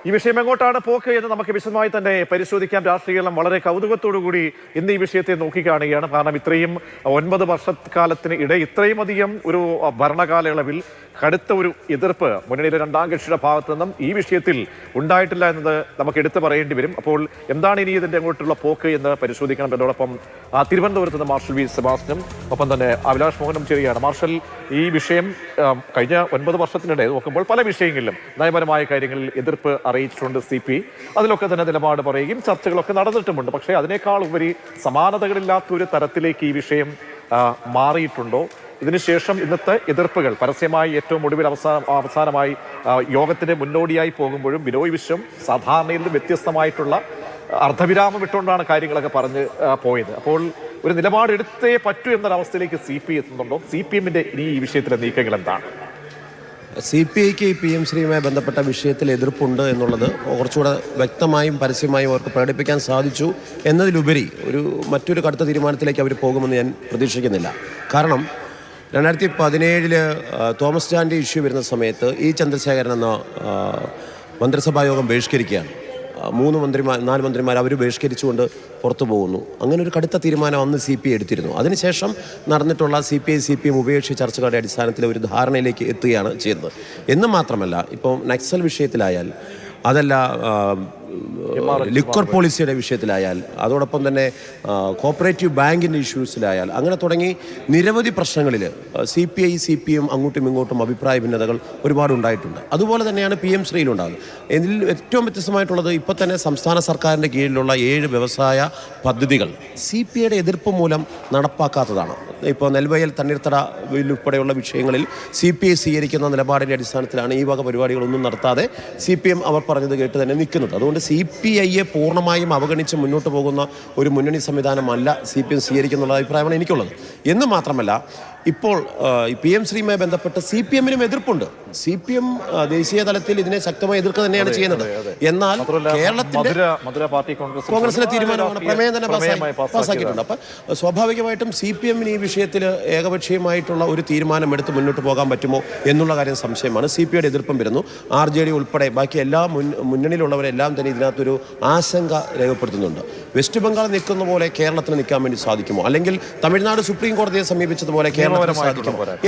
ഈ വിഷയം എങ്ങോട്ടാണ് പോക്ക് എന്ന് നമുക്ക് വിശദമായി തന്നെ പരിശോധിക്കാം. രാഷ്ട്രീയം വളരെ കൗതുകത്തോടുകൂടി ഇന്ന് ഈ വിഷയത്തെ നോക്കിക്കാണുകയാണ്. കാരണം ഇത്രയും 9 വർഷക്കാലത്തിന് ഇടെ ഇത്രയും അധികം ഒരു ഭരണകാലയളവിൽ കടുത്ത ഒരു എതിർപ്പ് മുന്നണിയിലെ രണ്ടാം കക്ഷിയുടെ ഭാഗത്തു നിന്നും ഈ വിഷയത്തിൽ ഉണ്ടായിട്ടില്ല എന്നത് നമുക്ക് എടുത്തു പറയേണ്ടി വരും. അപ്പോൾ എന്താണ് ഇനി ഇതിന്റെ അങ്ങോട്ടുള്ള പോക്ക് എന്ന് പരിശോധിക്കണം. എന്നോടൊപ്പം തിരുവനന്തപുരത്ത് നിന്ന് മാർഷൽ വി സെബാസ്റ്റ്യനും ഒപ്പം തന്നെ അഭിലാഷ് മോഹനും ചേരുകയാണ്. മാർഷൽ, ഈ വിഷയം കഴിഞ്ഞ 9 വർഷത്തിനിടെ നോക്കുമ്പോൾ പല വിഷയങ്ങളിലും നയപരമായ കാര്യങ്ങളിൽ എതിർപ്പ് അറിയിച്ചിട്ടുണ്ട് CPI. അതിലൊക്കെ തന്നെ നിലപാട് പറയുകയും ചർച്ചകളൊക്കെ നടന്നിട്ടുമുണ്ട്. പക്ഷേ അതിനേക്കാൾ ഉപരി സമാനതകളില്ലാത്തൊരു തരത്തിലേക്ക് ഈ വിഷയം മാറിയിട്ടുണ്ടോ? ഇതിനുശേഷം ഇന്നത്തെ എതിർപ്പുകൾ പരസ്യമായി ഏറ്റവും ഒടുവിൽ അവസാനമായി യോഗത്തിന് മുന്നോടിയായി പോകുമ്പോഴും ബിനോയ് വിശ്വം സാധാരണയിൽ നിന്ന് വ്യത്യസ്തമായിട്ടുള്ള അർദ്ധവിരാമം ഇട്ടുകൊണ്ടാണ് കാര്യങ്ങളൊക്കെ പറഞ്ഞ് പോയത്. അപ്പോൾ ഒരു നിലപാടെടുത്തേ പറ്റൂ എന്നൊരവസ്ഥയിലേക്ക് CPI എത്തുന്നുണ്ടോ? CPM-ന്റെ ഇനി ഈ വിഷയത്തിലെ നീക്കങ്ങൾ എന്താണ്? CPIക്ക് PM ശ്രീയുമായി ബന്ധപ്പെട്ട വിഷയത്തിൽ എതിർപ്പുണ്ട് എന്നുള്ളത് കുറച്ചുകൂടെ വ്യക്തമായും പരസ്യമായും അവർക്ക് പ്രകടിപ്പിക്കാൻ സാധിച്ചു എന്നതിലുപരി മറ്റൊരു കടുത്ത തീരുമാനത്തിലേക്ക് അവർ പോകുമെന്ന് ഞാൻ പ്രതീക്ഷിക്കുന്നില്ല. കാരണം 2017 തോമസ് ചാണ്ടി ഇഷ്യൂ വരുന്ന സമയത്ത് ചന്ദ്രശേഖരൻ എന്ന മന്ത്രിസഭാ യോഗം ബഹിഷ്കരിക്കുകയാണ്. 4 മന്ത്രിമാർ അവർ ബഹിഷ്കരിച്ചുകൊണ്ട് പുറത്തു പോകുന്നു. അങ്ങനെ ഒരു കടുത്ത തീരുമാനം അന്ന് CPI എടുത്തിരുന്നു. അതിനുശേഷം നടന്നിട്ടുള്ള CPM ഉപേക്ഷിച്ച ചർച്ചകളുടെ അടിസ്ഥാനത്തിൽ ഒരു ധാരണയിലേക്ക് എത്തുകയാണ് ചെയ്തത്. എന്ന് മാത്രമല്ല, ഇപ്പോൾ നക്സൽ വിഷയത്തിലായാൽ, അതല്ല ലിക്വർ പോളിസിയുടെ വിഷയത്തിലായാൽ, അതോടൊപ്പം തന്നെ കോപ്പറേറ്റീവ് ബാങ്കിൻ്റെ ഇഷ്യൂസിലായാൽ, അങ്ങനെ തുടങ്ങി നിരവധി പ്രശ്നങ്ങളിൽ CPI CPM അങ്ങോട്ടും ഇങ്ങോട്ടും അഭിപ്രായ ഭിന്നതകൾ ഒരുപാട് ഉണ്ടായിട്ടുണ്ട്. അതുപോലെ തന്നെയാണ് PM ശ്രീയിലുണ്ടാകുന്നത്. ഇതിൽ ഏറ്റവും വ്യത്യസ്തമായിട്ടുള്ളത് ഇപ്പോൾ തന്നെ സംസ്ഥാന സർക്കാരിൻ്റെ കീഴിലുള്ള 7 വ്യവസായ പദ്ധതികൾ CPIയുടെ എതിർപ്പ് മൂലം നടപ്പാക്കാത്തതാണ്. ഇപ്പോൾ നെൽവയൽ തണ്ണീർത്തട ഉൾപ്പെടെയുള്ള വിഷയങ്ങളിൽ CPI സ്വീകരിക്കുന്ന നിലപാടിൻ്റെ അടിസ്ഥാനത്തിലാണ് ഈ വക പരിപാടികളൊന്നും നടത്താതെ CPM അവർ പറഞ്ഞത് കേട്ട് തന്നെ നിൽക്കുന്നത്. അതുകൊണ്ട് CPIയെ പൂർണ്ണമായും അവഗണിച്ച് മുന്നോട്ട് പോകുന്ന ഒരു മുന്നണി സംവിധാനമല്ല CPM സ്വീകരിക്കുന്നുള്ള അഭിപ്രായമാണ് എനിക്കുള്ളത്. എന്ന് മാത്രമല്ല, ഇപ്പോൾ PM ശ്രീയുമായി ബന്ധപ്പെട്ട് CPM-നും എതിർപ്പുണ്ട്. CPM ദേശീയ തലത്തിൽ ഇതിനെ ശക്തമായി എതിർക്കുക തന്നെയാണ് ചെയ്യുന്നത്. എന്നാൽ കേരളത്തിന്റെ കോൺഗ്രസിലെ തീരുമാനമാണ്, പ്രമേയം തന്നെ പാസ്സാക്കിയിട്ടുണ്ട്. അപ്പം സ്വാഭാവികമായിട്ടും CPM-ന് ഈ വിഷയത്തിൽ ഏകപക്ഷീയമായിട്ടുള്ള ഒരു തീരുമാനം എടുത്ത് മുന്നോട്ട് പോകാൻ പറ്റുമോ എന്നുള്ള കാര്യം സംശയമാണ്. CPIയുടെ എതിർപ്പം വരുന്നു. RJD ഉൾപ്പെടെ ബാക്കി എല്ലാ മുന്നണിയിലുള്ളവരെല്ലാം തന്നെ ഇതിനകത്തൊരു ആശങ്ക രേഖപ്പെടുത്തുന്നുണ്ട്. വെസ്റ്റ് ബംഗാൾ നിൽക്കുന്ന പോലെ കേരളത്തിന് നിൽക്കാൻ വേണ്ടി സാധിക്കുമോ, അല്ലെങ്കിൽ തമിഴ്നാട് സുപ്രീം കോടതിയെ സമീപിച്ചതുപോലെ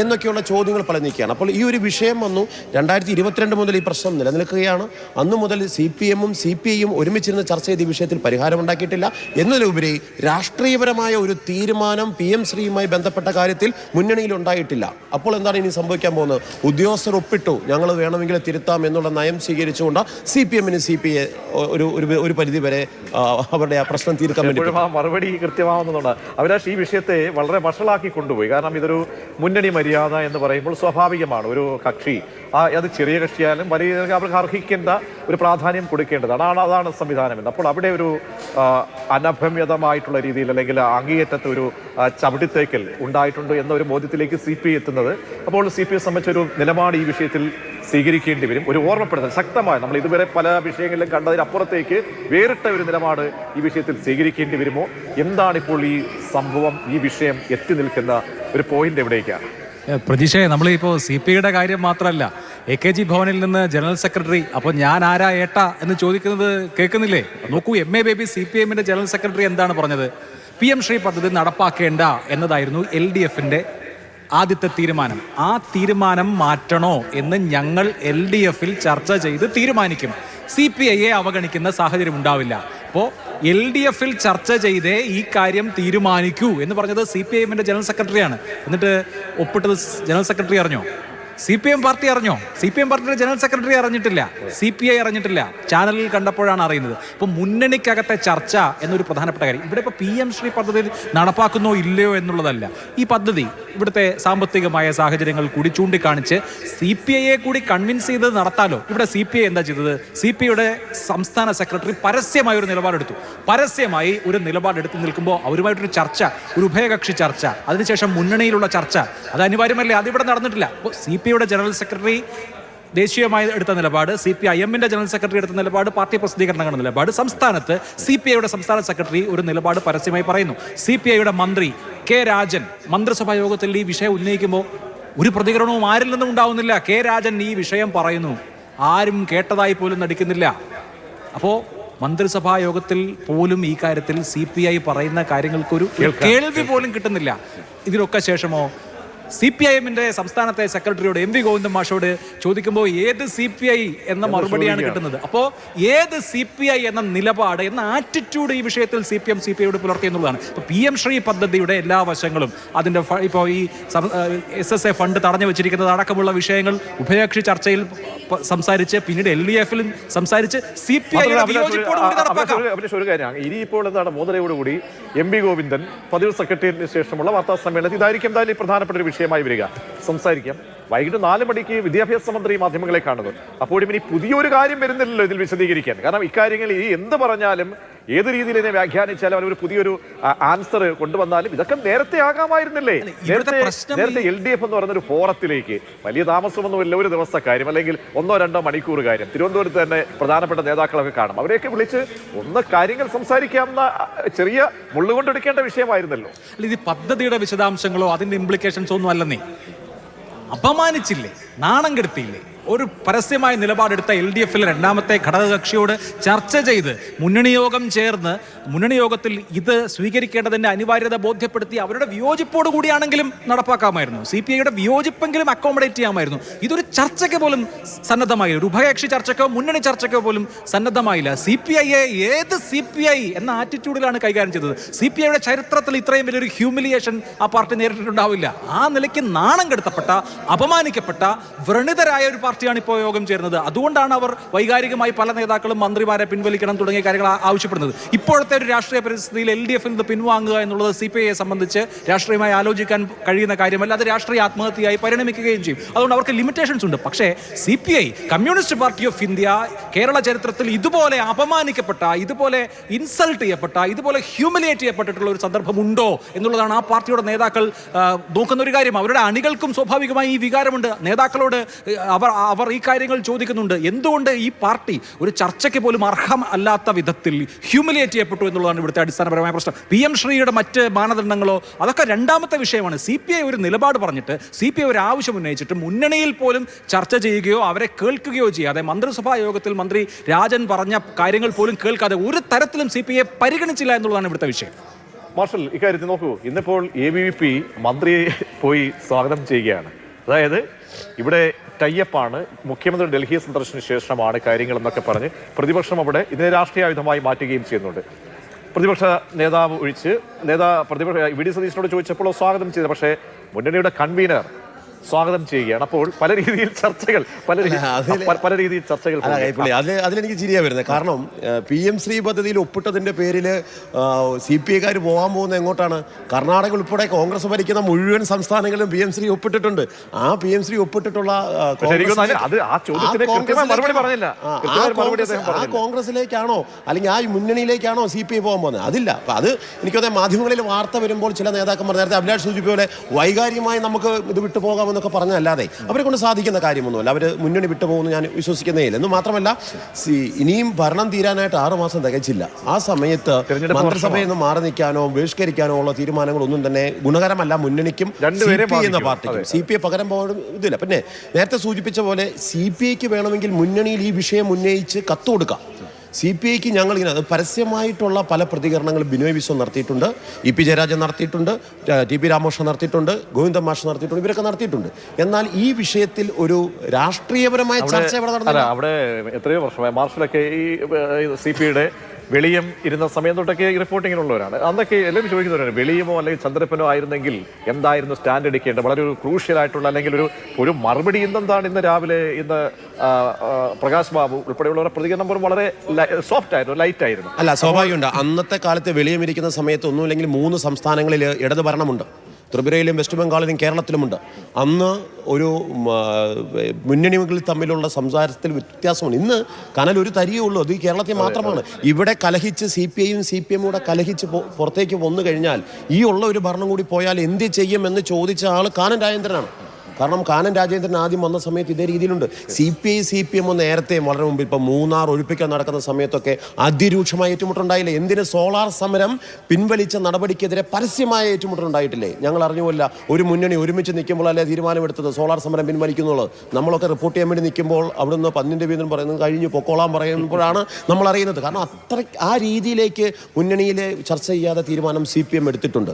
എന്നൊക്കെയുള്ള ചോദ്യങ്ങൾ പല നീക്കുകയാണ്. അപ്പോൾ ഈ ഒരു വിഷയം വന്നു 2022 മുതൽ ഈ പ്രശ്നം നിലനിൽക്കുകയാണ്. അന്നു മുതൽ CPM-ഉം CPI-യും ഒരുമിച്ചിരുന്ന് ചർച്ച ചെയ്ത് ഈ വിഷയത്തിൽ പരിഹാരമുണ്ടാക്കിയിട്ടില്ല. എന്നതിലുപരി രാഷ്ട്രീയപരമായ ഒരു തീരുമാനം PM ശ്രീയുമായി ബന്ധപ്പെട്ട കാര്യത്തിൽ മുന്നണിയിൽ ഉണ്ടായിട്ടില്ല. അപ്പോൾ എന്താണ് ഇനി സംഭവിക്കാൻ പോകുന്നത്? ഉദ്യോഗസ്ഥർ ഒപ്പിട്ടു, ഞങ്ങൾ വേണമെങ്കിൽ തിരുത്താം എന്നുള്ള നയം സ്വീകരിച്ചുകൊണ്ട് CPM-ന് CPI ഒരു പരിധി വരെ അവരുടെ ആ പ്രശ്നം തീർക്കാൻ വേണ്ടി മറുപടി കൃത്യമാവുന്നതുകൊണ്ട് അഭിലാഷ് ഈ വിഷയത്തെ വളരെ വഷളാക്കി കൊണ്ടുപോയി. കാരണം ഇതൊരു മുന്നണി മര്യാദ എന്ന് പറയുമ്പോൾ സ്വാഭാവികമാണ് ഒരു കക്ഷി അത് ചെറിയ കക്ഷിയായാലും വലിയ അവർക്ക് അർഹിക്കേണ്ട ഒരു പ്രാധാന്യം കൊടുക്കേണ്ടതാണ്. അതാണ് സംവിധാനം എന്ന്. അപ്പോൾ അവിടെ ഒരു അനഭമ്യതമായിട്ടുള്ള രീതിയിൽ അല്ലെങ്കിൽ അങ്ങേയറ്റത്തെ ഒരു ചവിട്ടിത്തേക്കൽ ഉണ്ടായിട്ടുണ്ട് എന്ന ഒരു ബോധ്യത്തിലേക്ക് CPI എത്തുന്നത്. അപ്പോൾ CPI സംബന്ധിച്ചൊരു നിലപാട് ഈ വിഷയത്തിൽ സ്വീകരിക്കേണ്ടി വരും. ഒരു ഓർമ്മപ്പെടുത്തൽ ശക്തമായ, നമ്മൾ ഇതുവരെ പല വിഷയങ്ങളിലും കണ്ടതിനപ്പുറത്തേക്ക് വേറിട്ട ഒരു നിലപാട് ഈ വിഷയത്തിൽ സ്വീകരിക്കേണ്ടി വരുമോ? എന്താണിപ്പോൾ ഈ സംഭവം, ഈ വിഷയം എത്തി നിൽക്കുന്ന ഒരു പോയിന്റ് എവിടേക്കാണ്? പ്രതീക്ഷയെ നമ്മളിപ്പോൾ CPIയുടെ കാര്യം മാത്രമല്ല, AKG ഭവനിൽ നിന്ന് ജനറൽ സെക്രട്ടറി, അപ്പോൾ ഞാൻ ആരാ ഏട്ടാ എന്ന് ചോദിക്കുന്നത് കേൾക്കുന്നില്ലേ? നോക്കൂ, MA ബേബി CPM-ന്റെ ജനറൽ സെക്രട്ടറി എന്താണ് പറഞ്ഞത്? PM ശ്രീ പദ്ധതി നടപ്പാക്കേണ്ട എന്നതായിരുന്നു LDF-ന്റെ ആദ്യത്തെ തീരുമാനം. ആ തീരുമാനം മാറ്റണോ എന്ന് ഞങ്ങൾ LDF-ൽ ചർച്ച ചെയ്ത് തീരുമാനിക്കും. CPIയെ അവഗണിക്കുന്ന സാഹചര്യം ഉണ്ടാവില്ല. അപ്പോൾ LDF-ൽ ചർച്ച ചെയ്തേ ഈ കാര്യം തീരുമാനിക്കൂ എന്ന് പറഞ്ഞത് CPM-ന്റെ ജനറൽ സെക്രട്ടറിയാണ്. എന്നിട്ട് ഒപ്പിട്ടത് ജനറൽ സെക്രട്ടറി അറിഞ്ഞോ? CPM പാർട്ടി അറിഞ്ഞോ? CPM പാർട്ടിയുടെ ജനറൽ സെക്രട്ടറി അറിഞ്ഞിട്ടില്ല, CPI അറിഞ്ഞിട്ടില്ല. ചാനലിൽ കണ്ടപ്പോഴാണ് അറിയുന്നത്. ഇപ്പോൾ മുന്നണിക്കകത്തെ ചർച്ച എന്നൊരു പ്രധാനപ്പെട്ട കാര്യം ഇവിടെ ഇപ്പോൾ PM ശ്രീ പദ്ധതി നടപ്പാക്കുന്നോ ഇല്ലയോ എന്നുള്ളതല്ല. ഈ പദ്ധതി ഇവിടുത്തെ സാമ്പത്തികമായ സാഹചര്യങ്ങൾ കൂടി ചൂണ്ടിക്കാണിച്ച് CPIയെ കൂടി കൺവിൻസ് ചെയ്ത് നടത്താലോ. ഇവിടെ CPI എന്താ ചെയ്തത്? CPIയുടെ സംസ്ഥാന സെക്രട്ടറി പരസ്യമായ ഒരു നിലപാടെടുത്തു. പരസ്യമായി ഒരു നിലപാടെടുത്ത് നിൽക്കുമ്പോൾ അവരുമായിട്ടൊരു ചർച്ച, ഒരു ഉഭയകക്ഷി ചർച്ച, അതിനുശേഷം മുന്നണിയിലുള്ള ചർച്ച, അത് അനിവാര്യമല്ലേ? അതിവിടെ നടന്നിട്ടില്ല. അപ്പോൾ CPIയുടെ ജനറൽ സെക്രട്ടറി ദേശീയമായി എടുത്ത നിലപാട്, CPIM-ന്റെ ജനറൽ സെക്രട്ടറി എടുത്ത നിലപാട്, പാർട്ടി പ്രസിദ്ധീകരണങ്ങളുടെ നിലപാട്, സംസ്ഥാനത്ത് CPIയുടെ സംസ്ഥാന സെക്രട്ടറി ഒരു നിലപാട് പരസ്യമായി പറയുന്നു. CPIയുടെ മന്ത്രി K. രാജൻ മന്ത്രിസഭാ യോഗത്തിൽ ഈ വിഷയം ഉന്നയിക്കുമ്പോൾ ഒരു പ്രതികരണവും ആരിൽ നിന്നും ഉണ്ടാവുന്നില്ല. K. രാജൻ ഈ വിഷയം പറയുന്നു. ആരും കേട്ടതായി പോലും നടിക്കുന്നില്ല. അപ്പോൾ മന്ത്രിസഭാ യോഗത്തിൽ പോലും ഈ കാര്യത്തിൽ CPI പറയുന്ന കാര്യങ്ങൾക്കൊരു കേൾവി പോലും കിട്ടുന്നില്ല. ഇതിനൊക്കെ ശേഷമോ CPIM-ന്റെ സംസ്ഥാനത്തെ സെക്രട്ടറിയോട് MV ഗോവിന്ദൻ മാഷോട് ചോദിക്കുമ്പോൾ ഏത് CPI എന്ന മറുപടിയാണ് കിട്ടുന്നത്. അപ്പോൾ ഏത് CPI എന്ന നിലപാട് എന്ന ആറ്റിറ്റ്യൂഡ് ഈ വിഷയത്തിൽ CPIയോട് പുലർത്തി എന്നുള്ളതാണ്. ഇപ്പോൾ PM ശ്രീ പദ്ധതിയുടെ എല്ലാ വശങ്ങളും അതിൻ്റെ ഇപ്പോൾ ഈ SSA ഫണ്ട് തടഞ്ഞു വെച്ചിരിക്കുന്നത് അടക്കമുള്ള വിഷയങ്ങൾ ഉഭയകക്ഷി ചർച്ചയിൽ സംസാരിച്ച് പിന്നീട് LDF-ലും സംസാരിച്ച് CPIയുടെ വിയോജിപ്പോടുകൂടി നടപ്പാക്കാം. ഒരു കാര്യമാണ് ഇനിയിപ്പോൾ എന്താണ് 3:30 MV ഗോവിന്ദൻ പതിവ് സെക്രട്ടേറിയറ്റിന് ശേഷമുള്ള വാർത്താ സമ്മേളനത്തിൽ ഇതായിരിക്കും എന്തായാലും പ്രധാനപ്പെട്ട ഒരു വിഷയമായി വരിക. സംസാരിക്കാം. വൈകിട്ട് 4 മണിക്ക് വിദ്യാഭ്യാസ മന്ത്രി മാധ്യമങ്ങളെ കാണുന്നു. അപ്പോഴും ഇനി പുതിയൊരു കാര്യം വരുന്നില്ലല്ലോ ഇതിൽ വിശദീകരിക്കാൻ. കാരണം ഇക്കാര്യങ്ങൾ ഈ എന്ത് പറഞ്ഞാലും ഏത് രീതിയിൽ ഇതിനെ വ്യാഖ്യാനിച്ചാലും അവർ ഒരു പുതിയൊരു ആൻസർ കൊണ്ടുവന്നാലും ഇതൊക്കെ നേരത്തെ ആകാമായിരുന്നില്ലേ? നേരത്തെ LDF എന്ന് പറയുന്ന ഒരു ഫോറത്തിലേക്ക് വലിയ താമസമൊന്നുമില്ല, ഒരു ദിവസത്തെ കാര്യം അല്ലെങ്കിൽ 1-2 മണിക്കൂർ കാര്യം. തിരുവനന്തപുരത്ത് തന്നെ പ്രധാനപ്പെട്ട നേതാക്കളൊക്കെ കാണും. അവരെയൊക്കെ വിളിച്ച് കാര്യങ്ങൾ സംസാരിക്കാവുന്ന ചെറിയ മുള്ളുകൊണ്ടെടുക്കേണ്ട വിഷയമായിരുന്നല്ലോ. ഇത് പദ്ധതിയുടെ വിശദാംശങ്ങളോ അതിന്റെ ഇംപ്ലിക്കേഷൻസോ ഒന്നും അല്ലെന്നേ. അപമാനിച്ചില്ലേ, നാണം കെടുത്തിയില്ലേ? ഒരു പരസ്യമായ നിലപാടെടുത്ത LDF-ലെ രണ്ടാമത്തെ ഘടകകക്ഷിയോട് ചർച്ച ചെയ്ത് മുന്നണി യോഗം ചേർന്ന് മുന്നണി യോഗത്തിൽ ഇത് സ്വീകരിക്കേണ്ടതിന്റെ അനിവാര്യത ബോധ്യപ്പെടുത്തി അവരുടെ വിയോജിപ്പോട് കൂടിയാണെങ്കിലും നടപ്പാക്കാമായിരുന്നു. CPIയുടെ വിയോജിപ്പെങ്കിലും അക്കോമഡേറ്റ് ചെയ്യാമായിരുന്നു. ഇതൊരു ചർച്ചയ്ക്ക് പോലും സന്നദ്ധമായില്ല. ഒരു ഉഭയകക്ഷി ചർച്ചയ്ക്കോ മുന്നണി ചർച്ചയ്ക്കോ പോലും സന്നദ്ധമായില്ല. CPIയെ ഏത് CPI എന്ന ആറ്റിറ്റ്യൂഡിലാണ് കൈകാര്യം ചെയ്തത്. CPIയുടെ ചരിത്രത്തിൽ ഇത്രയും വലിയൊരു ഹ്യൂമിലിയേഷൻ ആ പാർട്ടി നേരിട്ടിട്ടുണ്ടാവില്ല. ആ നിലയ്ക്ക് നാണം കെടുത്തപ്പെട്ട, അപമാനിക്കപ്പെട്ട, വ്രണിതരായ ഒരു പാർട്ടിയാണ് ഇപ്പോൾ യോഗം ചേരുന്നത്. അതുകൊണ്ടാണ് അവർ വൈകാരികമായി പല നേതാക്കളും മന്ത്രിമാരെ പിൻവലിക്കണം തുടങ്ങിയ കാര്യങ്ങൾ ആവശ്യപ്പെടുന്നത്. ഇപ്പോഴത്തെ ഒരു രാഷ്ട്രീയ പരിസ്ഥിതിയിൽ LDF-ൽ നിന്ന് പിൻവാങ്ങുക എന്നുള്ളത് CPIയെ സംബന്ധിച്ച് രാഷ്ട്രീയമായി ആലോചിക്കാൻ കഴിയുന്ന കാര്യമല്ല. അത് രാഷ്ട്രീയ ആത്മഹത്യയായി പരിണമിക്കുകയും ചെയ്യും. അതുകൊണ്ട് അവർക്ക് ലിമിറ്റേഷൻസ് ഉണ്ട്. പക്ഷേ CPI, communist party of India, Kerala ചരിത്രത്തിൽ ഇതുപോലെ അപമാനിക്കപ്പെട്ട, ഇതുപോലെ ഇൻസൾട്ട് ചെയ്യപ്പെട്ട, ഇതുപോലെ ഹ്യൂമിലിയേറ്റ് ചെയ്യപ്പെട്ടിട്ടുള്ള ഒരു സന്ദർഭം ഉണ്ടോ എന്നുള്ളതാണ് ആ പാർട്ടിയുടെ നേതാക്കൾ നോക്കുന്ന ഒരു കാര്യം. അവരുടെ അണികൾക്കും സ്വാഭാവികമായി ഈ വികാരമുണ്ട്. നേതാക്കളോട് അവർ ഈ കാര്യങ്ങൾ ചോദിക്കുന്നുണ്ട്. എന്തുകൊണ്ട് ഈ പാർട്ടി ഒരു ചർച്ചയ്ക്ക് പോലും അർഹം അല്ലാത്ത വിധത്തിൽ ഹ്യൂമിലിയേറ്റ് ചെയ്യപ്പെട്ടു എന്നുള്ളതാണ് ഇവിടുത്തെ അടിസ്ഥാനപരമായ പ്രശ്നം. PM ശ്രീയുടെ മറ്റ് മാനദണ്ഡങ്ങളോ അതൊക്കെ രണ്ടാമത്തെ വിഷയമാണ്. CPI ഒരു നിലപാട് പറഞ്ഞിട്ട്, CPI ഒരു ആവശ്യം ഉന്നയിച്ചിട്ട് മുന്നണിയിൽ പോലും ചർച്ച ചെയ്യുകയോ അവരെ കേൾക്കുകയോ ചെയ്യാതെ, മന്ത്രിസഭാ യോഗത്തിൽ മന്ത്രി രാജൻ പറഞ്ഞ കാര്യങ്ങൾ പോലും കേൾക്കാതെ ഒരു തരത്തിലും CPIയെ പരിഗണിച്ചില്ല എന്നുള്ളതാണ് ഇവിടുത്തെ വിഷയം. മാർഷൽ, ഇക്കാര്യത്തിൽ നോക്കൂ, ഇന്നിപ്പോൾ ABVP മന്ത്രിയെ പോയി സ്വാഗതം ചെയ്യുകയാണ്. അതായത് ഇവിടെ ടൈപ്പാണ്, മുഖ്യമന്ത്രി ഡൽഹി സന്ദർശനത്തിന് ശേഷമാണ് കാര്യങ്ങൾ എന്നൊക്കെ പറഞ്ഞ് പ്രതിപക്ഷം അവിടെ ഇതിനെ രാഷ്ട്രീയ ആയുധമായി മാറ്റുകയും ചെയ്യുന്നുണ്ട്. പ്രതിപക്ഷ നേതാവ് ഒഴിച്ച് പ്രതിപക്ഷ VD സതീശനോട് ചോദിച്ചപ്പോൾ സ്വാഗതം ചെയ്തു. പക്ഷേ മുന്നണിയുടെ കൺവീനർ സ്വാഗതം ചെയ്യുകയാണ്. അപ്പോൾ പല രീതിയിൽ ചർച്ചകൾ അതിലെനിക്ക് ചിരിയാ വരുന്നത്. കാരണം PM ശ്രീ പദ്ധതിയിൽ ഒപ്പിട്ടതിന്റെ പേരിൽ CPIക്കാർ പോകാൻ പോകുന്നത് എങ്ങോട്ടാണ്? കർണാടക ഉൾപ്പെടെ കോൺഗ്രസ് ഭരിക്കുന്ന മുഴുവൻ സംസ്ഥാനങ്ങളിലും PM ശ്രീ ഒപ്പിട്ടിട്ടുണ്ട്. ആ PM ശ്രീ ഒപ്പിട്ടിട്ടുള്ള കോൺഗ്രസിലേക്കാണോ അല്ലെങ്കിൽ ആ മുന്നണിയിലേക്കാണോ CPI പോകാൻ പോകുന്നത്? അതില്ല. അപ്പൊ അത് എനിക്കതേ മാധ്യമങ്ങളിൽ വാർത്ത വരുമ്പോൾ ചില നേതാക്കന്മാർ, നേരത്തെ അഭിലാഷ് സൂചിപ്പിച്ച പോലെ വൈകാരികമായി നമുക്ക് ഇത് വിട്ടുപോകാം എന്നൊക്കെ പറഞ്ഞല്ലാതെ അവരെ കൊണ്ട് സാധിക്കുന്ന കാര്യമൊന്നുമല്ല. അവർ മുന്നണി വിട്ടുപോകുന്നു ഞാൻ വിശ്വസിക്കുന്നേ ഇല്ല. എന്ന് മാത്രമല്ല, ഇനിയും ഭരണം തീരാനായിട്ട് 6 മാസം തികച്ചില്ല. ആ സമയത്ത് മന്ത്രിസഭയിൽ നിന്ന് മാറി നിൽക്കാനോ ബഹിഷ്കരിക്കാനോ ഉള്ള തീരുമാനങ്ങളൊന്നും തന്നെ ഗുണകരമല്ല മുന്നണിക്കും CPI എന്ന പാർട്ടിക്കും. CPI പകരം പോകാൻ ഇതില്ല. പിന്നെ നേരത്തെ സൂചിപ്പിച്ച പോലെ CPIക്ക് വേണമെങ്കിൽ മുന്നണിയിൽ ഈ വിഷയം ഉന്നയിച്ച് കത്ത് കൊടുക്കാം. CPIക്ക് ഞങ്ങളിങ്ങനെ പരസ്യമായിട്ടുള്ള പല പ്രതികരണങ്ങളും ബിനോയ് വിശ്വം നടത്തിയിട്ടുണ്ട്, EP ജയരാജൻ നടത്തിയിട്ടുണ്ട്, TP രാമകൃഷ്ണൻ നടത്തിയിട്ടുണ്ട്, ഗോവിന്ദൻ മാഷ് നടത്തിയിട്ടുണ്ട്, ഇവരൊക്കെ നടത്തിയിട്ടുണ്ട്. എന്നാൽ ഈ വിഷയത്തിൽ ഒരു രാഷ്ട്രീയപരമായ ചർച്ച ഇവിടെ നടന്നില്ല. അവിടെ എത്രയോ വർഷമായി മാർഷലൊക്കെ ഈ CPIയുടെ വെളിയം ഇരുന്ന സമയം തൊട്ടൊക്കെ ഈ റിപ്പോർട്ടിങ്ങിനുള്ളവരാണ്. അന്നൊക്കെ എല്ലാവരും ചോദിക്കുന്നവരാണ്, വെളിയമോ അല്ലെങ്കിൽ ചന്ദ്രപ്പനോ ആയിരുന്നെങ്കിൽ എന്തായിരുന്നു സ്റ്റാൻഡ് എടുക്കേണ്ടത്? വളരെ ഒരു ക്രൂഷ്യൽ ആയിട്ടുള്ള അല്ലെങ്കിൽ ഒരു മറുപടി എന്താണ് ഇന്ന് രാവിലെ പ്രകാശ് ബാബു ഉൾപ്പെടെയുള്ളവരുടെ പ്രതികരണം പോലും വളരെ സോഫ്റ്റ് ആയിരുന്നു, ലൈറ്റ് ആയിരുന്നു. അല്ല, സ്വാഭാവികമുണ്ട്. അന്നത്തെ കാലത്ത് വെളിയം ഇരിക്കുന്ന സമയത്ത് ഒന്നുമില്ലെങ്കിൽ 3 സംസ്ഥാനങ്ങളിൽ ഇടത് ഭരണമുണ്ട്. ത്രിപുരയിലും വെസ്റ്റ് ബംഗാളിലും കേരളത്തിലുമുണ്ട്. അന്ന് ഒരു മുന്നണികൾ തമ്മിലുള്ള സംസാരത്തിൽ വ്യത്യാസമുണ്ട്. ഇന്ന് കനൽ ഒരു തരിയേ ഉള്ളൂ, അത് ഈ കേരളത്തിൽ മാത്രമാണ്. ഇവിടെ കലഹിച്ച് CPIയും CPM കൂടെ കലഹിച്ച് പുറത്തേക്ക് വന്നു കഴിഞ്ഞാൽ ഈ ഉള്ള ഒരു ഭരണം കൂടി പോയാൽ എന്ത് ചെയ്യും എന്ന് ചോദിച്ച ആൾ കാനൻ രാജേന്ദ്രനാണ്. കാരണം കാനം രാജേന്ദ്രൻ ആദ്യം വന്ന സമയത്ത് ഇതേ രീതിയിലുണ്ട്. CPI CPM നേരത്തെ വളരെ മുമ്പ് ഇപ്പം മൂന്നാർ ഒഴിപ്പിക്കാൻ നടക്കുന്ന സമയത്തൊക്കെ അതിരൂക്ഷമായ ഏറ്റുമുട്ടുണ്ടായില്ലേ? എന്തിന് സോളാർ സമരം പിൻവലിച്ച നടപടിക്കെതിരെ പരസ്യമായ ഏറ്റുമുട്ടുണ്ടായിട്ടില്ലേ? ഞങ്ങൾ അറിഞ്ഞുകൊല്ല ഒരു മുന്നണി ഒരുമിച്ച് നിൽക്കുമ്പോൾ അല്ലേ തീരുമാനമെടുത്തത് സോളാർ സമരം പിൻവലിക്കുന്നുള്ളത്. നമ്മളൊക്കെ റിപ്പോർട്ട് ചെയ്യാൻ വേണ്ടി നിൽക്കുമ്പോൾ അവിടുന്ന് പന്നിൻ്റെ വീതം പറയുന്നത് കഴിഞ്ഞ് പൊക്കോളാൻ പറയുമ്പോഴാണ് നമ്മൾ അറിയുന്നത്. കാരണം അത്ര ആ രീതിയിലേക്ക് മുന്നണിയിൽ ചർച്ച ചെയ്യാതെ തീരുമാനം CPM എടുത്തിട്ടുണ്ട്.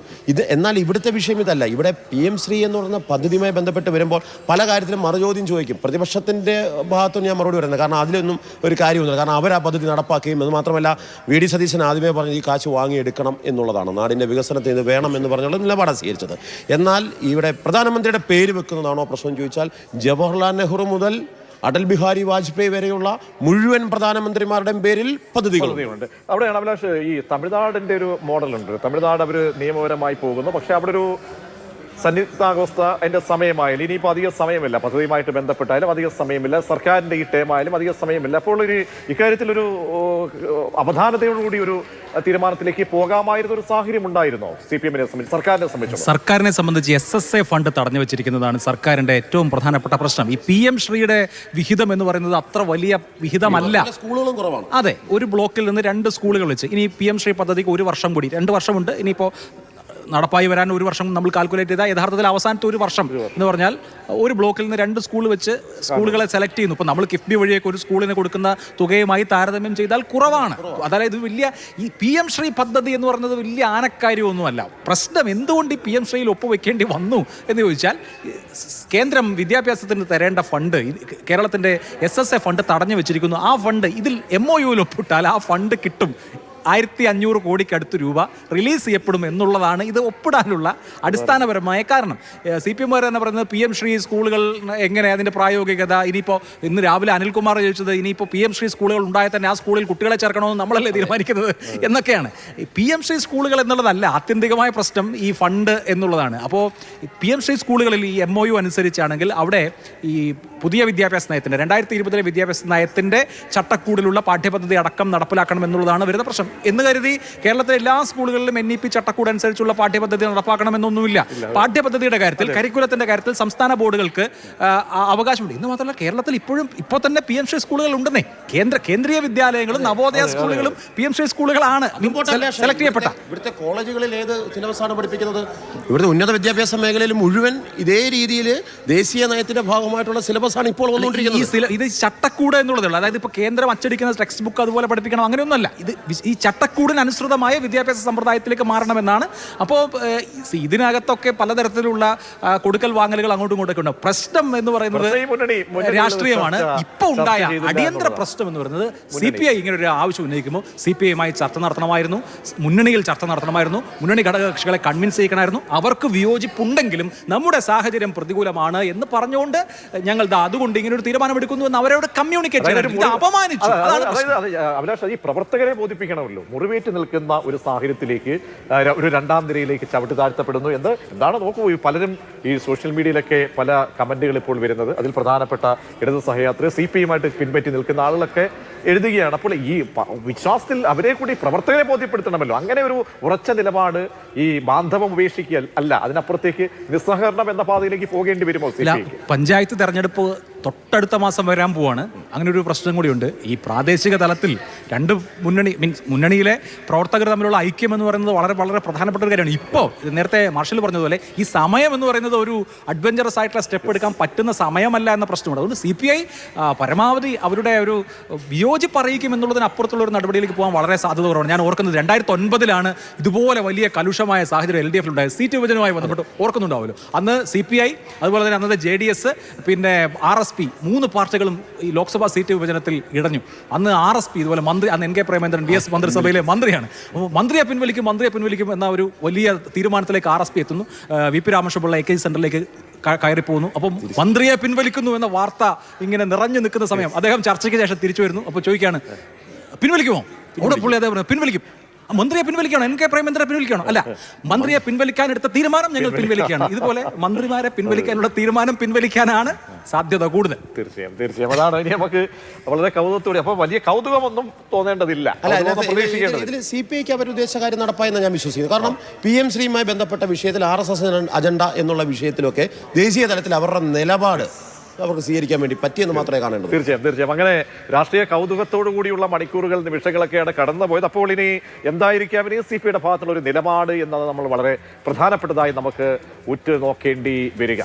എന്നാൽ ഇവിടുത്തെ വിഷയം ഇതല്ല. ഇവിടെ PM ശ്രീ എന്ന് പറയുന്ന പദ്ധതിയുമായി ബന്ധപ്പെട്ട് വരുമ്പോൾ പല കാര്യത്തിലും മറുചോദ്യം ചോദിക്കും. പ്രതിപക്ഷത്തിൻ്റെ ഭാഗത്തും ഞാൻ മറുപടി പറയുന്നത്, കാരണം അതിലൊന്നും ഒരു കാര്യമൊന്നുമില്ല. കാരണം അവർ ആ പദ്ധതി നടപ്പാക്കുകയും അത് മാത്രമല്ല VD സതീശൻ ആദ്യമേ പറഞ്ഞ് ഈ കാശ് വാങ്ങിയെടുക്കണം എന്നുള്ളതാണ്. നാടിൻ്റെ വികസനത്തിന് ഇത് വേണം എന്ന് പറഞ്ഞുള്ള നിലപാടാണ് സ്വീകരിച്ചത്. എന്നാൽ ഇവിടെ പ്രധാനമന്ത്രിയുടെ പേര് വെക്കുന്നതാണോ പ്രശ്നം ചോദിച്ചാൽ ജവഹർലാൽ നെഹ്റു മുതൽ അടൽ ബിഹാരി വാജ്പേയി വരെയുള്ള മുഴുവൻ പ്രധാനമന്ത്രിമാരുടെയും പേരിൽ പദ്ധതികളുണ്ട്. അവിടെയാണ് അഭിലാഷ് ഈ തമിഴ്നാടിന്റെ ഒരു മോഡലുണ്ട്. തമിഴ്നാട് അവർ നിയമപരമായി പോകുന്നു, പക്ഷെ അവിടെ ഒരു സന്നിഗ്ധാവസ്ഥ അതിന്റെ സമയമായാലും ഇനിയിപ്പോൾ അധിക സമയമില്ല, പദ്ധതിയുമായിട്ട് ബന്ധപ്പെട്ടായാലും അധിക സമയമില്ല, സർക്കാരിന്റെ ഈ ടേമായാലും അധിക സമയമില്ല. അപ്പോൾ ഒരു ഇക്കാര്യത്തിലൊരു അവധാനതയോടുകൂടി ഒരു തീരുമാനത്തിലേക്ക് പോകാമായിരുന്ന ഒരു സാഹചര്യം ഉണ്ടായിരുന്നോ CPM-നെ സംബന്ധിച്ച്, സർക്കാരിനെ സംബന്ധിച്ച്? സർക്കാരിനെ സംബന്ധിച്ച് SSA ഫണ്ട് തടഞ്ഞു വെച്ചിരിക്കുന്നതാണ് സർക്കാരിന്റെ ഏറ്റവും പ്രധാനപ്പെട്ട പ്രശ്നം. ഈ PM ശ്രീയുടെ വിഹിതം എന്ന് പറയുന്നത് അത്ര വലിയ വിഹിതമല്ല. സ്കൂളുകളും കുറവാണ്. അതെ, ഒരു ബ്ലോക്കിൽ നിന്ന് 2 സ്കൂളുകൾ വെച്ച് ഇനി PM ശ്രീ പദ്ധതിക്ക് 1 വർഷം കൂടി 2 വർഷമുണ്ട്. ഇനിയിപ്പോൾ നടപ്പായി വരാൻ 1 വർഷം നമ്മൾ കാൽക്കുലേറ്റ് ചെയ്താൽ യഥാർത്ഥത്തിൽ അവസാനത്തെ 1 വർഷം എന്ന് പറഞ്ഞാൽ ഒരു ബ്ലോക്കിൽ നിന്ന് 2 സ്കൂൾ വെച്ച് സ്കൂളുകളെ സെലക്ട് ചെയ്യുന്നു. ഇപ്പോൾ നമ്മൾ കിഫ്ബി വഴിയൊക്കെ ഒരു സ്കൂളിന് കൊടുക്കുന്ന തുകയുമായി താരതമ്യം ചെയ്താൽ കുറവാണ്. അതായത് വലിയ ഈ PM ശ്രീ പദ്ധതി എന്ന് പറയുന്നത് വലിയ ആനക്കാര്യമൊന്നുമല്ല. പ്രശ്നം എന്തുകൊണ്ട് ഈ PM ശ്രീയിൽ ഒപ്പുവെക്കേണ്ടി വന്നു എന്ന് ചോദിച്ചാൽ കേന്ദ്രം വിദ്യാഭ്യാസത്തിന് തരേണ്ട ഫണ്ട് കേരളത്തിൻ്റെ SSA ഫണ്ട് തടഞ്ഞു വെച്ചിരിക്കുന്നു. ആ ഫണ്ട് ഇതിൽ MOUയിൽ ഒപ്പിട്ടാൽ ആ ഫണ്ട് കിട്ടും. 1500 കോടിക്കടുത്ത് രൂപ റിലീസ് ചെയ്യപ്പെടും എന്നുള്ളതാണ് ഇത് ഒപ്പിടാനുള്ള അടിസ്ഥാനപരമായ കാരണം. CPM തന്നെ പറയുന്നത് PM ശ്രീ സ്കൂളുകൾ എങ്ങനെ അതിൻ്റെ പ്രായോഗികത. ഇനിയിപ്പോൾ ഇന്ന് രാവിലെ അനിൽകുമാർ ചോദിച്ചത് ഇനിയിപ്പോൾ PM ശ്രീ സ്കൂളുകൾ ഉണ്ടായാൽ തന്നെ ആ സ്കൂളിൽ കുട്ടികളെ ചേർക്കണമെന്ന് നമ്മളല്ലേ തീരുമാനിക്കുന്നത് എന്നൊക്കെയാണ്. PM ശ്രീ സ്കൂളുകൾ എന്നുള്ളതല്ല ആത്യന്തികമായ പ്രശ്നം, ഈ ഫണ്ട് എന്നുള്ളതാണ്. അപ്പോൾ PM ശ്രീ സ്കൂളുകളിൽ ഈ MOU അനുസരിച്ചാണെങ്കിൽ അവിടെ ഈ പുതിയ വിദ്യാഭ്യാസ നയത്തിൻ്റെ 2020 വിദ്യാഭ്യാസ നയത്തിൻ്റെ ചട്ടക്കൂടിലുള്ള പാഠ്യപദ്ധതി അടക്കം നടപ്പിലാക്കണം എന്നുള്ളതാണ് വരുന്ന പ്രശ്നം. എന്ന് കരുതി കേരളത്തിലെ എല്ലാ സ്കൂളുകളിലും NEP ചട്ടക്കൂട് അനുസരിച്ചുള്ള പാഠ്യപദ്ധതി നടപ്പാക്കണമെന്നൊന്നുമില്ല. പാഠ്യപദ്ധതിയുടെ കാര്യത്തിൽ, കരിക്കുലത്തിന്റെ കാര്യത്തിൽ സംസ്ഥാന ബോർഡുകൾക്ക് അവകാശമുണ്ട്. ഇന്ന് മാത്രമല്ല കേരളത്തിൽ ഇപ്പോൾ തന്നെ PM ശ്രീ സ്കൂളുകൾ ഉണ്ടെന്നേ. കേന്ദ്രീയ വിദ്യാലയങ്ങളും നവോദയ സ്കൂളുകളും PM ശ്രീ സ്കൂളുകളാണ് സെലക്ട് ചെയ്യപ്പെട്ട. ഇവിടുത്തെ കോളേജുകളിൽ ഏത് സിലബസാണ് പഠിപ്പിക്കുന്നത്? ഇവിടുത്തെ ഉന്നത വിദ്യാഭ്യാസ മേഖലയിൽ മുഴുവൻ ഇതേ രീതിയിൽ ദേശീയ നയത്തിന്റെ ഭാഗമായിട്ടുള്ള സിലബസാണ് ഇപ്പോൾ വന്നുകൊണ്ടിരിക്കുന്നത്. ഇത് ചട്ടക്കൂട് എന്നുള്ളതല്ല. അതായത് ഇപ്പോൾ കേന്ദ്രം അച്ചടിക്കുന്ന ടെക്സ്റ്റ് ബുക്ക് അതുപോലെ പഠിപ്പിക്കണം അങ്ങനെയൊന്നുമല്ല. ഇത് ഈ ചട്ടക്കൂടിനനുസൃതമായ വിദ്യാഭ്യാസ സമ്പ്രദായത്തിലേക്ക് മാറണമെന്നാണ്. അപ്പോൾ ഇതിനകത്തൊക്കെ പലതരത്തിലുള്ള കൊടുക്കൽ വാങ്ങലുകൾ അങ്ങോട്ടും ഇങ്ങോട്ടൊക്കെ ഉണ്ട്. പ്രശ്നം എന്ന് പറയുന്നത് രാഷ്ട്രീയമാണ്. ഇപ്പോൾ ഉണ്ടായ അടിയന്തര പ്രശ്നം എന്ന് പറയുന്നത് CPI ഇങ്ങനെ ഒരു ആവശ്യം ഉന്നയിക്കുമ്പോൾ CPI-യുമായി ചർച്ച നടത്തണമായിരുന്നു, മുന്നണിയിൽ ചർച്ച നടത്തണമായിരുന്നു, മുന്നണി ഘടകകക്ഷികളെ കൺവിൻസ് ചെയ്യണമായിരുന്നു. അവർക്ക് വിയോജിപ്പുണ്ടെങ്കിലും നമ്മുടെ സാഹചര്യം പ്രതികൂലമാണ് എന്ന് പറഞ്ഞുകൊണ്ട് ഞങ്ങൾ അതുകൊണ്ട് ഇങ്ങനെ ഒരു തീരുമാനമെടുക്കുന്നു എന്ന് അവരോട് കമ്മ്യൂണിക്കേറ്റ് ചെയ്യാൻ അപമാനിച്ചു. അഭിലാഷ്, ഈ പ്രവർത്തകരെ ബോധിപ്പിക്കണമല്ലോ. മുറിവേറ്റ് നിൽക്കുന്ന ഒരു സാഹചര്യത്തിലേക്ക് ഒരു 2ാം നിരയിലേക്ക് ചവിട്ടി താഴ്ത്തപ്പെടുന്നു എന്താണ് നോക്കൂ. പലരും ഈ സോഷ്യൽ മീഡിയയിലൊക്കെ പല കമന്റുകൾ ഇപ്പോൾ വരുന്നത്, അതിൽ പ്രധാനപ്പെട്ട ഇടത് സഹയാത്രി CPI-യുമായിട്ട് പിൻപറ്റി നിൽക്കുന്ന ആളുകളൊക്കെ എഴുതുകയാണ്. അപ്പോൾ ഈ വിശ്വാസത്തിൽ അവരെ കൂടി പ്രവർത്തകരെ ബോധ്യപ്പെടുത്തണമല്ലോ. അങ്ങനെ ഒരു ഉറച്ച നിലപാട് ഈ ബാന്ധവം ഉപേക്ഷിക്കുക അല്ല, അതിനപ്പുറത്തേക്ക് നിസ്സഹകരണം എന്ന പാതയിലേക്ക് പോകേണ്ടി വരുമോ? പഞ്ചായത്ത് തെരഞ്ഞെടുപ്പ് തൊട്ടടുത്ത മാസം വരാൻ പോവാണ്. അങ്ങനെ ഒരു പ്രശ്നം കൂടിയുണ്ട്. ഈ പ്രാദേശിക തലത്തിൽ 2 മുന്നണിയിലെ പ്രവർത്തകർ തമ്മിലുള്ള ഐക്യം എന്ന് പറയുന്നത് വളരെ വളരെ പ്രധാനപ്പെട്ട ഒരു കാര്യമാണ്. ഇപ്പോൾ നേരത്തെ മാർഷൽ പറഞ്ഞതുപോലെ ഈ സമയം എന്ന് പറയുന്നത് ഒരു അഡ്വഞ്ചറസ് ആയിട്ടുള്ള സ്റ്റെപ്പ് എടുക്കാൻ പറ്റുന്ന സമയമല്ല എന്ന പ്രശ്നമുണ്ട്. അതുകൊണ്ട് CPI പരമാവധി അവരുടെ ഒരു വിയോജിപ്പ് അറിയിക്കും എന്നുള്ളതിനപ്പുറത്തുള്ള ഒരു നടപടിയിലേക്ക് പോകാൻ വളരെ സാധ്യത കുറവാണ്. ഞാൻ ഓർക്കുന്നത് 2009 ഇതുപോലെ വലിയ കലുഷമായ സാഹചര്യം LDF ഉണ്ടായത്. സീറ്റ് വിഭജനവുമായി ബന്ധപ്പെട്ട് ഓർക്കുന്നുണ്ടാവുമല്ലോ. അന്ന് CPI അതുപോലെ തന്നെ അന്നത്തെ JDS പിന്നെ RSP 3 പാർട്ടികളും ഈ ലോക്സഭാ സീറ്റ് വിഭജനത്തിൽ ഇടഞ്ഞു. അന്ന് RSP ഇതുപോലെ മന്ത്രി, അന്ന് NK പ്രേമേന്ദ്രൻ DS മന്ത്രിസഭയിലെ മന്ത്രിയാണ്. മന്ത്രിയെ പിൻവലിക്കും എന്ന ഒരു വലിയ തീരുമാനത്തിലേക്ക് RSP എത്തുന്നു. VP രാമകൃഷ്ണപിള്ള AKG സെന്ററിലേക്ക് കയറിപ്പോകുന്നു. അപ്പം മന്ത്രിയെ പിൻവലിക്കുന്നു എന്ന വാർത്ത ഇങ്ങനെ നിറഞ്ഞു നിൽക്കുന്ന സമയം അദ്ദേഹം ചർച്ചയ്ക്ക് ശേഷം തിരിച്ചു വരുന്നു. അപ്പോൾ ചോദിക്കുകയാണ്, പിൻവലിക്കുമോ? അവിടെ പുള്ളി അദ്ദേഹം പിൻവലിക്കും. മന്ത്രിയെ പിൻവലിക്കണം, NK പ്രേമചന്ദ്രനെ പിൻവലിക്കണം. അല്ല, മന്ത്രിയെ പിൻവലിക്കാൻ എടുത്ത തീരുമാനം ഞങ്ങൾ പിൻവലിക്കുകയാണ്. ഇതുപോലെ മന്ത്രിമാരെ പിൻവലിക്കാനുള്ള തീരുമാനം പിൻവലിക്കാനാണ് സാധ്യത കൂടുതൽ. തീർച്ചയായും അതാണ് ഇനി നമുക്ക് വളരെ കൗതുകത്തോടെ. അപ്പൊ വലിയ കൗതുകമൊന്നും തോന്നേണ്ടതില്ല, പ്രതീക്ഷിക്കേണ്ടത്. ഇതിൽ CPIക്ക് അവരുദ്ദേശ കാര്യം നടപ്പായെന്ന് ഞാൻ വിശ്വസിക്കുന്നു. കാരണം PM ശ്രീയുമായി ബന്ധപ്പെട്ട വിഷയത്തിൽ RSS അജണ്ട എന്നുള്ള വിഷയത്തിലൊക്കെ ദേശീയ തലത്തിൽ അവരുടെ നിലപാട് അവർക്ക് സ്വീകരിക്കാൻ വേണ്ടി പറ്റിയെന്ന് മാത്രമേ കാണേണ്ടത്. തീർച്ചയായും അങ്ങനെ രാഷ്ട്രീയ കൗതുകത്തോടു കൂടിയുള്ള മണിക്കൂറുകൾ, നിമിഷങ്ങളൊക്കെയാണ് കടന്നുപോയത്. അപ്പോൾ ഇനി എന്തായിരിക്കാം ഇനി CPIയുടെ ഭാഗത്തുള്ള ഒരു നിലപാട് എന്നത് നമ്മൾ വളരെ പ്രധാനപ്പെട്ടതായി നമുക്ക് ഉറ്റുനോക്കേണ്ടി വരിക.